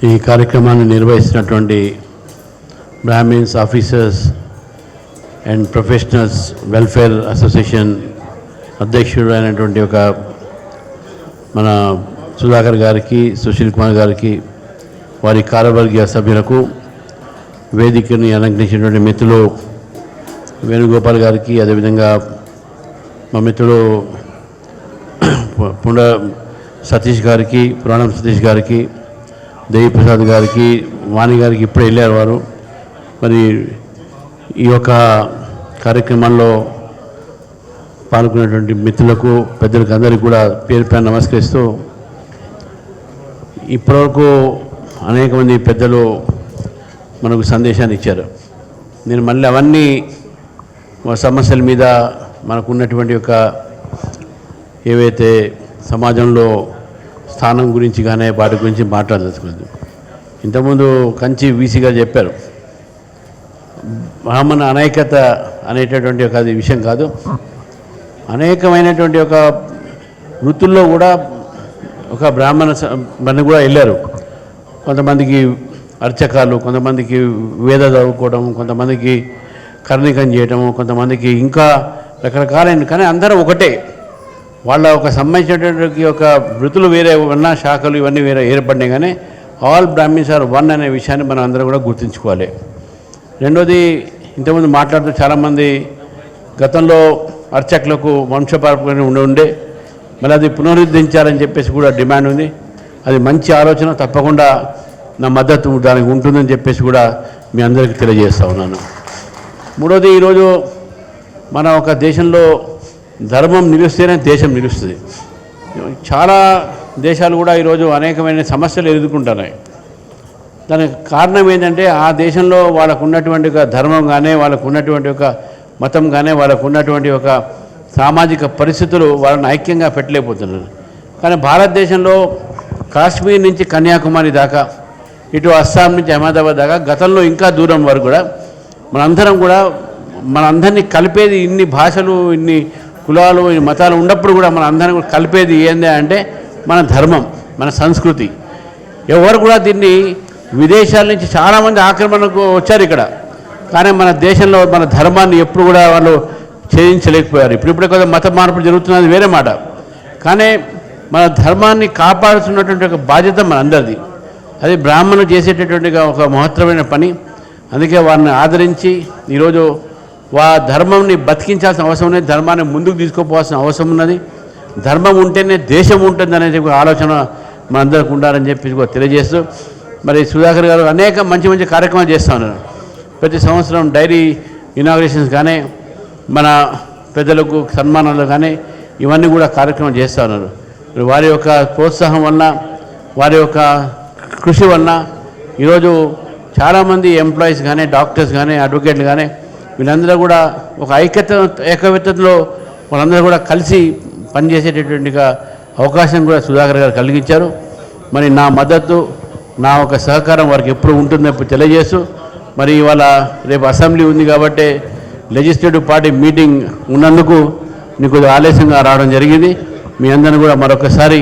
ఈ కార్యక్రమాన్ని నిర్వహిస్తున్నటువంటి Brahmins officers and professionals welfare association అధ్యక్షుడు అయినటువంటి ఒక మన సుధాకర్ గారికి, సుశీల్ కుమార్ గారికి, వారి కార్యవర్గీయ సభ్యులకు, వేదికని అలంకరించినటువంటి మిత్రులు వేణుగోపాల్ గారికి, అదేవిధంగా మా మిత్రుడు పుండ సతీష్ గారికి, పురాణం సతీష్ గారికి, దేవిప్రసాద్ గారికి, వాణి గారికి ఇప్పుడే వెళ్ళారు వారు. మరి ఈ యొక్క కార్యక్రమంలో పాల్గొనేటువంటి మిత్రులకు, పెద్దలకు అందరికీ కూడా పేరు పేరు నమస్కరిస్తూ, ఇప్పటివరకు అనేక మంది పెద్దలు మనకు సందేశాన్ని ఇచ్చారు. నేను మళ్ళీ అవన్నీ సమస్యల మీద మనకు ఉన్నటువంటి యొక్క ఏవైతే సమాజంలో స్థానం గురించి కానీ వాటి గురించి మాట్లాడదలుచుకోలేదు. ఇంతకుముందు కంచి వీసీ గారు చెప్పారు, బ్రాహ్మణ అనైక్యత అనేటటువంటి ఒక అది విషయం కాదు. అనేకమైనటువంటి ఒక వృత్తుల్లో కూడా ఒక బ్రాహ్మణ కూడా వెళ్ళారు. కొంతమందికి అర్చకాలు, కొంతమందికి వేద చదువుకోవడం, కొంతమందికి కర్ణికం చేయటము, కొంతమందికి ఇంకా రకరకాలైన, కానీ అందరూ ఒకటే. వాళ్ళ ఒక సంబంధించినటువంటి ఒక వృత్తులు వేరే ఉన్న శాఖలు ఇవన్నీ వేరే ఏర్పడినాయి, కానీ ఆల్ బ్రాహ్మిన్స్ ఆర్ వన్ అనే విషయాన్ని మనం అందరం కూడా గుర్తుంచుకోవాలి. రెండోది, ఇంతకుముందు మాట్లాడుతూ చాలామంది గతంలో అర్చకులకు వంశపారంపర్యంగా ఉండే మళ్ళీ అది పునరుద్ధరించాలని చెప్పేసి కూడా డిమాండ్ ఉంది. అది మంచి ఆలోచన, తప్పకుండా నా మద్దతు దానికి ఉంటుందని చెప్పేసి కూడా మీ అందరికీ తెలియజేస్తా ఉన్నాను. మూడోది, ఈరోజు మన ఒక దేశంలో ధర్మం నిలుస్తేనే దేశం నిలుస్తుంది. చాలా దేశాలు కూడా ఈరోజు అనేకమైన సమస్యలు ఎదుర్కొంటున్నాయి. దానికి కారణం ఏంటంటే ఆ దేశంలో వాళ్ళకు ఉన్నటువంటి ఒక ధర్మం కానీ, వాళ్ళకు ఉన్నటువంటి ఒక మతం కానీ, వాళ్ళకు ఉన్నటువంటి ఒక సామాజిక పరిస్థితులు వాళ్ళని ఐక్యంగా పెట్టలేకపోతున్నారు. కానీ భారతదేశంలో కాశ్మీర్ నుంచి కన్యాకుమారి దాకా, ఇటు అస్సాం నుంచి అహ్మదాబాద్ దాకా, గతంలో ఇంకా దూరం వరకు కూడా మనందరినీ కలిపేది, ఇన్ని భాషలు, ఇన్ని కులాలు, ఇన్ని మతాలు ఉన్నప్పుడు కూడా అందరినీ కలిపేది ఏంది అంటే మన ధర్మం, మన సంస్కృతి. ఎవరు కూడా దీన్ని, విదేశాల నుంచి చాలామంది ఆక్రమణకు వచ్చారు ఇక్కడ, కానీ మన దేశంలో మన ధర్మాన్ని ఎప్పుడు కూడా వాళ్ళు ఛేదించలేకపోయారు. ఇప్పుడిప్పుడే కొంత మత మార్పులు జరుగుతున్నది వేరే మాట, కానీ మన ధర్మాన్ని కాపాడుతున్నటువంటి ఒక బాధ్యత మన అందరిది. అది బ్రాహ్మణులు చేసేటటువంటి ఒక మహత్తరమైన పని. అందుకే వారిని ఆదరించి ఈరోజు ధర్మంని బతికించాల్సిన అవసరం ఉన్నది, ధర్మాన్ని ముందుకు తీసుకుపోవాల్సిన అవసరం ఉన్నది. ధర్మం ఉంటేనే దేశం ఉంటుంది అనేది ఆలోచన మనందరికి ఉండాలని చెప్పి తెలియజేస్తూ, మరి సుధాకర్ గారు అనేక మంచి మంచి కార్యక్రమాలు చేస్తూ ఉన్నారు. ప్రతి సంవత్సరం డైరీ ఇనాగ్రేషన్స్ కానీ, మన పెద్దలకు సన్మానాలు కానీ, ఇవన్నీ కూడా కార్యక్రమం చేస్తూ ఉన్నారు. వారి యొక్క ప్రోత్సాహం వలన, వారి యొక్క కృషి వలన ఈరోజు చాలామంది ఎంప్లాయీస్ కానీ, డాక్టర్స్ కానీ, అడ్వకేట్లు కానీ, వీళ్ళందరూ కూడా ఒక ఏకవిత్తలో వాళ్ళందరూ కూడా కలిసి పనిచేసేటటువంటి అవకాశం కూడా సుధాకర్ గారు కలిగించారు. మరి నా మద్దతు, నా ఒక సహకారం వారికి ఎప్పుడు ఉంటుందని తెలియజేస్తూ, మరి ఇవాళ రేపు అసెంబ్లీ ఉంది కాబట్టి లెజిస్లేటివ్ పార్టీ మీటింగ్ ఉన్నందుకు నీకు ఆలస్యంగా రావడం జరిగింది. మీ అందరిని కూడా మరొకసారి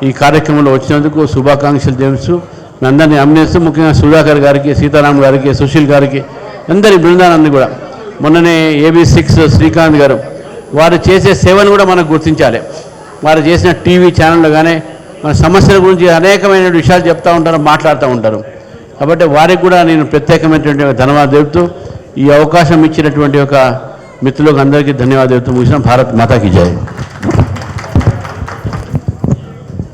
ఈ కార్యక్రమంలో వచ్చినందుకు శుభాకాంక్షలు తెలుస్తూ, మీ అందరినీ అభినందిస్తూ, ముఖ్యంగా సుధాకర్ గారికి, సీతారాం గారికి, సుశీల్ గారికి, అందరి బృందానందరినీ కూడా, మొన్ననే AB6 శ్రీకాంత్ గారు, వారు చేసే సేవను కూడా మనకు గుర్తించాలి. వారు చేసిన టీవీ ఛానళ్ళు కానీ మన సమస్యల గురించి అనేకమైన విషయాలు చెప్తూ ఉంటారు, మాట్లాడుతూ ఉంటారు. కాబట్టి వారికి కూడా నేను ప్రత్యేకమైనటువంటి ధన్యవాదాలు తెలుపుతూ, ఈ అవకాశం ఇచ్చినటువంటి ఒక మిత్రులకు అందరికీ ధన్యవాదాలు తెలుపుతూ ముగిసిన. భారత్ మాతాకి జై.